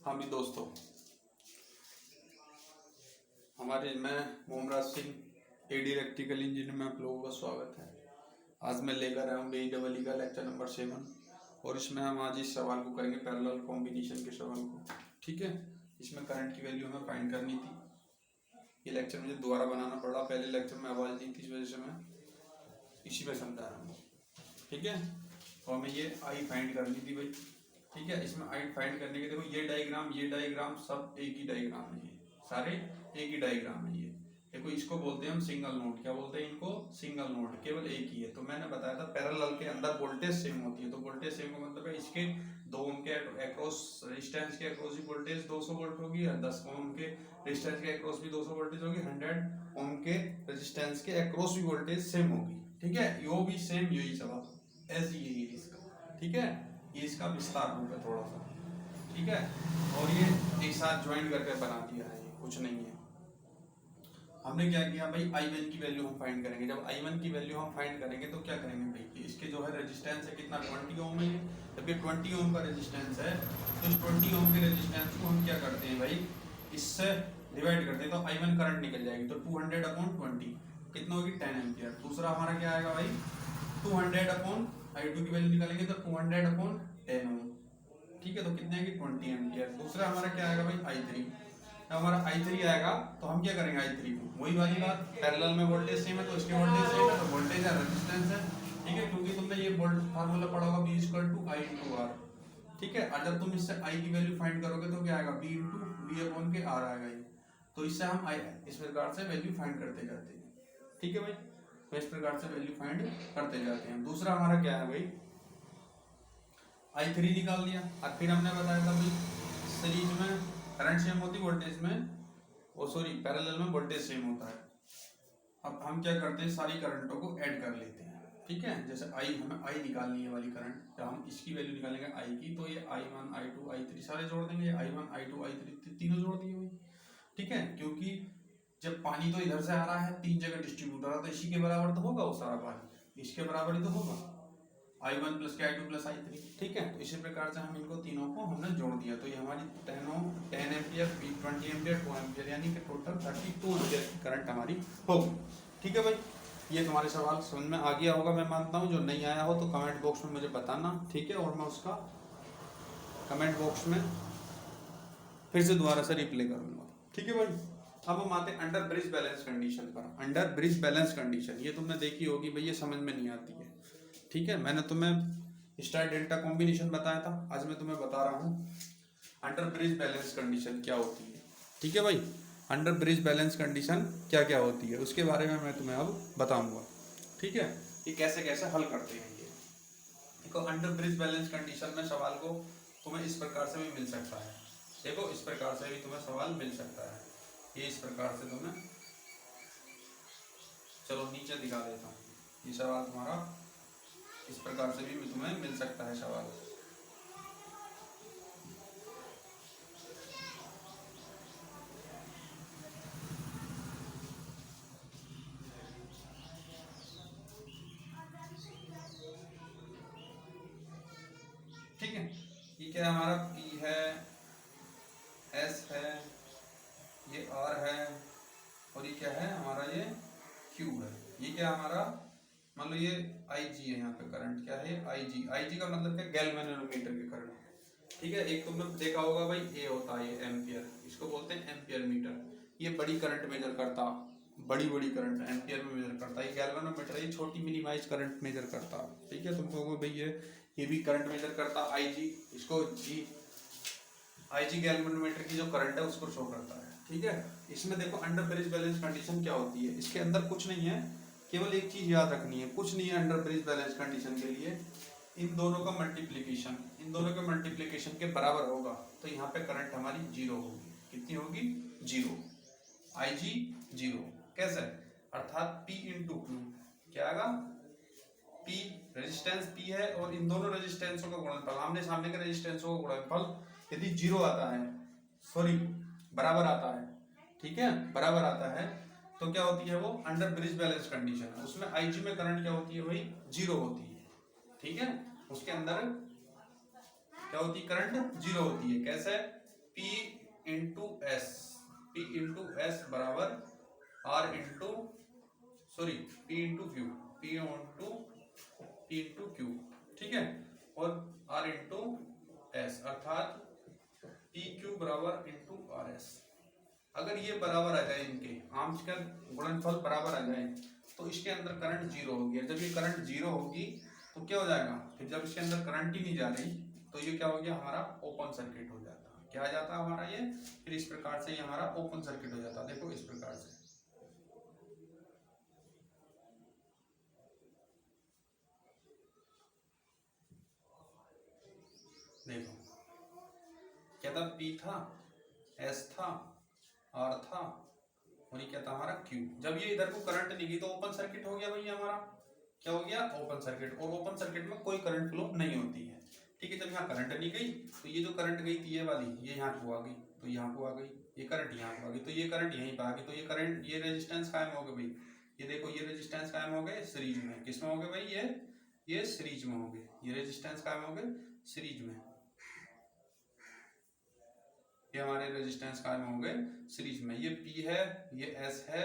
हाँ भी दोस्तों, हमारे मैं Momraj Singh AD electrical engineer में आप लोगों का स्वागत है। आज मैं लेकर आया हूँ BEE का लेक्चर नंबर 7 और इसमें हम आज इस सवाल को करेंगे, पैरेलल कॉम्बिनेशन के सवाल को। ठीक है, इसमें करंट की वैल्यू हमें फाइंड करनी थी। ये लेक्चर मुझे दोबारा बनाना पड़ा, पहले लेक्चर में आवाज़ नहीं थी, इस वजह से मैं इसी में समझा रहा हूँ। ठीक है, और हमें ये आई फाइंड करनी थी भाई। ठीक है, इसमें आई फाइंड करने के देखो ये डायग्राम सब एक ही डायग्राम है, ये सारे एक ही डायग्राम है। ये देखो, इसको बोलते हैं हम सिंगल नोड। क्या बोलते हैं इनको? सिंगल नोड, केवल एक ही है। तो मैंने बताया था पैरेलल के अंदर वोल्टेज सेम होती है। तो वोल्टेज सेम का मतलब है इसके 2 ओम के अक्रॉस रेजिस्टेंस के अक्रॉस भी वोल्टेज 200 वोल्ट होगी, और 10 ओम के रेजिस्टेंस के अक्रॉस भी 200 वोल्टेज होगी, 100 ओम के रेजिस्टेंस के अक्रॉस भी वोल्टेज सेम होगी। ठीक है, यो भी सेम, यही सवाल ऐसे यही है इसका। ठीक है, ये इसका विस्तार रूप है थोड़ा सा। ठीक है, और ये एक साथ ज्वाइन करके बना दिया है, ये कुछ नहीं है। हमने क्या किया भाई, I1 की वैल्यू हम फाइंड करेंगे। जब I1 की वैल्यू हम फाइंड करेंगे तो क्या करेंगे भाई, इसके जो है रेजिस्टेंस है कितना, 20 ओम है। जब ये 20 ओम का रेजिस्टेंस है तो इस 20 ओम के रेजिस्टेंस को हम क्या करते हैं भाई, इससे डिवाइड करते हैं तो I1 करंट निकल जाएगी। तो 200/20 कितना होगी, 10 एम्पियर। दूसरा हमारा क्या आएगा भाई, 200/I2 की वैल्यू निकालेंगे तो 200/10 ओम। ठीक है, तो कितने आएगी, 20 एम्पियर। दूसरा हमारा क्या आएगा भाई, I3। जब हमारा I3 आएगा तो हम क्या करेंगे, I3 को वही वाली बात, पैरेलल में वोल्टेज सेम है तो इसके वोल्टेज सेम है, तो वोल्टेज है रेजिस्टेंस है। ठीक है, क्योंकि तुमने ये वोल्ट फार्मूला पढ़ा होगा, V = I × R। ठीक है, और जब तुम इससे I की वैल्यू फाइंड करोगे तो क्या आएगा, V × V/R आएगा ये। तो इससे हम इस प्रकार से वैल्यू फाइंड करते जाते हैं। ठीक है भाई, तो इस प्रकार से वैल्यू फाइंड करते जाते हैं। दूसरा हमारा क्या है भाई, I3 निकाल दिया, और फिर हमने बताया था भाई सीरीज में करंट सेम होती, वोल्टेज में पैरेलल में वोल्टेज सेम होता है। अब हम क्या करते हैं, सारी करंटों को ऐड कर लेते हैं। ठीक है, जैसे हमें आई निकालनी है वाली करंट, जब हम इसकी वैल्यू निकालेंगे आई की, तो ये I1 I2 I3 सारे जोड़ देंगे। I1 I2 I3 तीनों जोड़ दिए भाई। ठीक है, क्योंकि जब पानी तो इधर से आ रहा है, 3 जगह डिस्ट्रीब्यूट हो रहा है, तो इसी के बराबर तो होगा वो सारा पानी, इसके बराबर ही तो होगा, I1 + I2 + I3। ठीक है, तो इसी प्रकार से हम इनको तीनों को हमने जोड़ दिया, तो ये हमारी 10 एम्पियर 20 एम्पियर 2 एम्पियर, यानी कि टोटल 32 एम्पियर की करंट हमारी होगी। ठीक है भाई, ये तुम्हारे सवाल समझ में आ गया होगा मैं मानता हूँ। जो नहीं आया हो तो कमेंट बॉक्स में मुझे बताना। ठीक है, और मैं उसका कमेंट बॉक्स में फिर से दोबारा से रिप्लाई करूंगा। ठीक है भाई, अब हम आते हैं अंडर ब्रिज बैलेंस कंडीशन पर। अंडर ब्रिज बैलेंस कंडीशन ये तुमने देखी होगी भाई, ये समझ में नहीं आती है। ठीक है, मैंने तुम्हें स्टार डेल्टा कॉम्बिनेशन बताया था, आज मैं तुम्हें बता रहा हूँ अंडर ब्रिज बैलेंस कंडीशन क्या होती है। ठीक है भाई, अंडर ब्रिज बैलेंस कंडीशन क्या क्या होती है उसके बारे में मैं तुम्हें अब बताऊंगा। ठीक है, ये कैसे कैसे हल करते हैं ये। देखो, अंडर ब्रिज बैलेंस कंडीशन में सवाल को तुम्हें इस प्रकार से भी मिल सकता है। देखो, इस प्रकार से भी तुम्हें सवाल मिल सकता है, ये इस प्रकार से तुम्हें, चलो नीचे दिखा देता हूँ, ये सवाल तुम्हारा इस प्रकार से भी तुम्हें मिल सकता है सवाल। ठीक है, ये क्या है हमारा, P है, S है, ये R है, और ये क्या है हमारा, ये Q है। ये क्या हमारा, मान लो ये IG है, यहाँ पे करंट क्या है, IG का मतलब क्या, गैल्वेनोमीटर के करंट। ठीक है, एक तुमने देखा होगा भाई, ए होता है ये एम्पियर, इसको बोलते हैं एम्पियर मीटर। ये बड़ी करंट मेजर करता, बड़ी करंट एम्पियर में मेजर करता है। ये गैल्वेनोमीटर ये छोटी मिनिमाइज करंट मेजर करता। ठीक है, तुमको भाई ये भी करंट मेजर करता, IG इसको IG गैल्वेनोमीटर की जो करंट है उसको शो करता है। ठीक है, इसमें देखो अंडर ब्रिज बैलेंस कंडीशन क्या होती है, इसके अंदर कुछ नहीं है, केवल एक चीज याद रखनी है, कुछ नहीं है अंडर ब्रिज बैलेंस कंडीशन के लिए, इन दोनों का मल्टीप्लिकेशन, इन दोनों के मल्टीप्लिकेशन के बराबर होगा, तो यहाँ पे करंट हमारी 0 होगी। कितनी होगी, 0, IG 0। कैसे, अर्थात P × Q क्या आएगा, P रेजिस्टेंस P है और इन दोनों रेजिस्टेंसों का गुणनफल, आमने सामने के रेजिस्टेंसों का गुणनफल यदि 0 आता है, बराबर आता है, ठीक है, बराबर आता है, तो क्या होती है वो अंडर ब्रिज बैलेंस कंडीशन है। उसमें IG में करंट क्या होती है भाई, 0 होती है। ठीक है, उसके अंदर क्या होती है, करंट 0 होती है। कैसे, P into S, P into S बराबर R into sorry P into Q, P into Q, ठीक है, और R इंटू एस, अर्थात पी क्यू बराबर इंटू आर एस। अगर ये बराबर आ जाए, इनके आर्म्स का गुणनफल बराबर आ जाए, तो इसके अंदर करंट जीरो होगी। जब ये करंट जीरो होगी तो क्या हो जाएगा, फिर जब इसके अंदर करंट ही नहीं जा रही तो ये क्या हो गया, हमारा ओपन सर्किट हो जाता है। क्या आ जाता है हमारा ये, फिर इस प्रकार से ये हमारा ओपन सर्किट हो जाता है। देखो इस प्रकार से, देखो क्या था, पी था, एस था, आर था, और ये क्या था हमारा क्यू। जब ये इधर को करंट नहीं गई तो ओपन सर्किट हो गया भैया, हमारा क्या हो गया, ओपन सर्किट। और ओपन सर्किट में कोई करंट फ्लो नहीं होती है, ठीक है। जब यहाँ करंट नहीं गई तो ये जो करंट गई थी ये वाली, ये यहाँ को आ गई, तो यहाँ को आ गई, ये करंट यहाँ को आ गई, तो ये करंट यहीं पर आ गई, तो ये करंट, ये रेजिस्टेंस कायम हो गए भाई। ये देखो ये रेजिस्टेंस कायम हो गए सीरीज में, किसमें हो गए भाई, ये सीरीज में हो गए, ये रेजिस्टेंस कायम हो गए सीरीज में, ये हमारे रेजिस्टेंस कायम हो गए सीरीज में। ये P है, ये S है,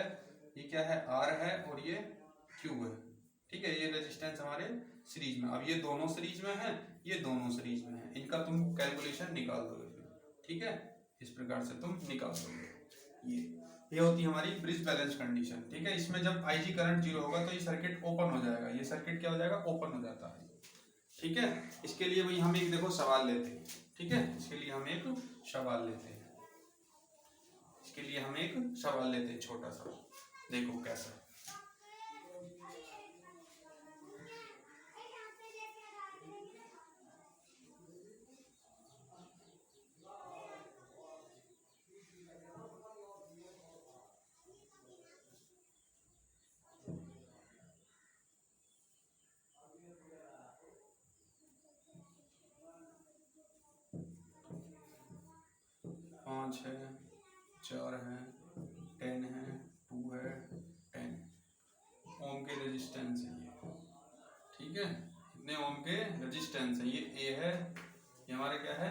ये क्या है R है, और ये Q है, ठीक है। ये रेजिस्टेंस हमारे सीरीज में। अब ये दोनों सीरीज में है, ये दोनों सीरीज में है, इनका तुम कैलकुलेशन निकाल दोगे फिर, ठीक है। इस प्रकार से तुम निकाल दोगे। ये होती है हमारी ब्रिज बैलेंस कंडीशन, ठीक है। इसमें जब IG करंट जीरो होगा तो ये सर्किट ओपन हो जाएगा, ये सर्किट क्या हो जाएगा, ओपन हो जाता है, ठीक है। इसके लिए भाई हम एक देखो सवाल लेते हैं, ठीक है। इसके लिए हम एक सवाल लेते हैं, इसके लिए हम एक सवाल लेते हैं छोटा सा, देखो कैसा। पाँच है, 4 है, 10 है, 2 है, 10 ओम के रेजिस्टेंस है ये, ठीक है। इतने ओम के रेजिस्टेंस है। ये ए है, ये हमारा क्या है,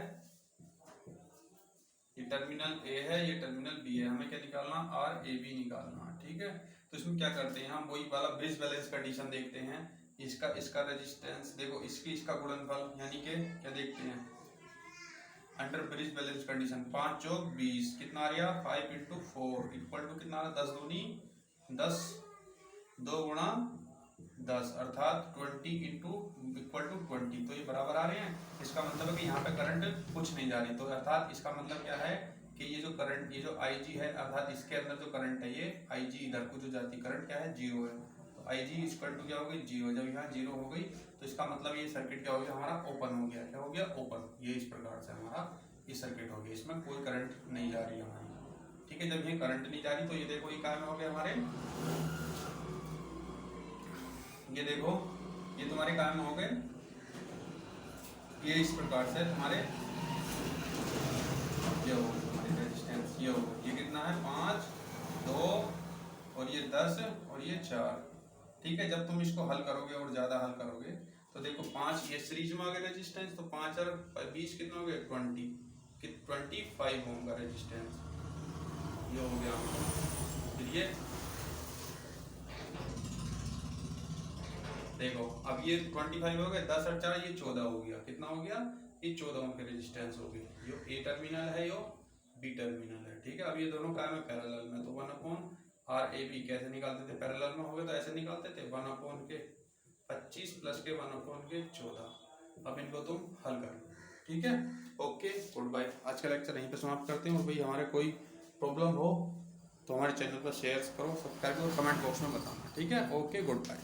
ये टर्मिनल ए है, ये टर्मिनल बी है। हमें क्या निकालना, आर ए बी निकालना, ठीक है। तो इसमें क्या करते हैं हम, वही वाला ब्रिज बैलेंस कंडीशन देखते हैं। इसका रेजिस्टेंस देखो, इसका गुणनफल, यानी कि क्या देखते हैं, अंडर ब्रिज बैलेंस कंडीशन 5 चौक 20, कितना आ गया, 5 इंटू 4 इक्वल टू कितना, 10 दूनी 10, 2 गुणा 10, अर्थात 20 इंटू इक्वल टू 20, तो ये बराबर आ रहे हैं। इसका मतलब है कि यहाँ पे करंट कुछ नहीं जा रही, तो अर्थात इसका मतलब क्या है कि ये जो करंट, ये जो IG है, अर्थात इसके अंदर जो करंट है, ये IG इधर को जो जाती करंट क्या है, जीरो है। तो IG इक्वल टू क्या हो गई, जीरो। जब यहाँ जीरो हो गई तो इसका मतलब ये सर्किट क्या हो गया, हमारा ओपन हो गया। क्या हो गया, ओपन। ये इस प्रकार से हमारा ये सर्किट हो गया, इसमें कोई करंट नहीं जा रही हमारी, ठीक है। जब ये करंट नहीं जा रही तो ये देखो ये काम हो गया हमारे, ये देखो ये तुम्हारे काम हो गए, ये इस प्रकार से तुम्हारे ये हो तुम्हारे रेजिस्टेंस, ये हो, ये कितना है 5, 2 और ये 10 और ये 4, ठीक है। जब तुम इसको हल करोगे और ज्यादा हल करोगे तो देखो 5 ये सीरीज में आ गया रेजिस्टेंस, तो 5 और 20 कितना हो गया, 25 ओम का रेजिस्टेंस, ये हो गया। फिर ये देखो अब ये 25 हो गया, 10 और 4 ये 14 हो गया, कितना हो गया, ये 14 ओम के रेजिस्टेंस हो गई। जो ए टर्मिनल है, यो बी टर्मिनल है, ठीक है। अब ये दोनों क्या है, पैरेलल में, तो 1/RAB कैसे निकालते थे, पैरेलल में हो गए तो ऐसे निकालते थे, 1/25 प्लस के 1/14। अब इनको तुम हल कर लो, ठीक है। Okay, good bye. आज का लेक्चर यहीं पे समाप्त करते हैं। और भाई हमारे कोई प्रॉब्लम हो तो हमारे चैनल पर शेयर करो, सब्सक्राइब करो, कमेंट बॉक्स में बताना, ठीक है। Okay, good bye.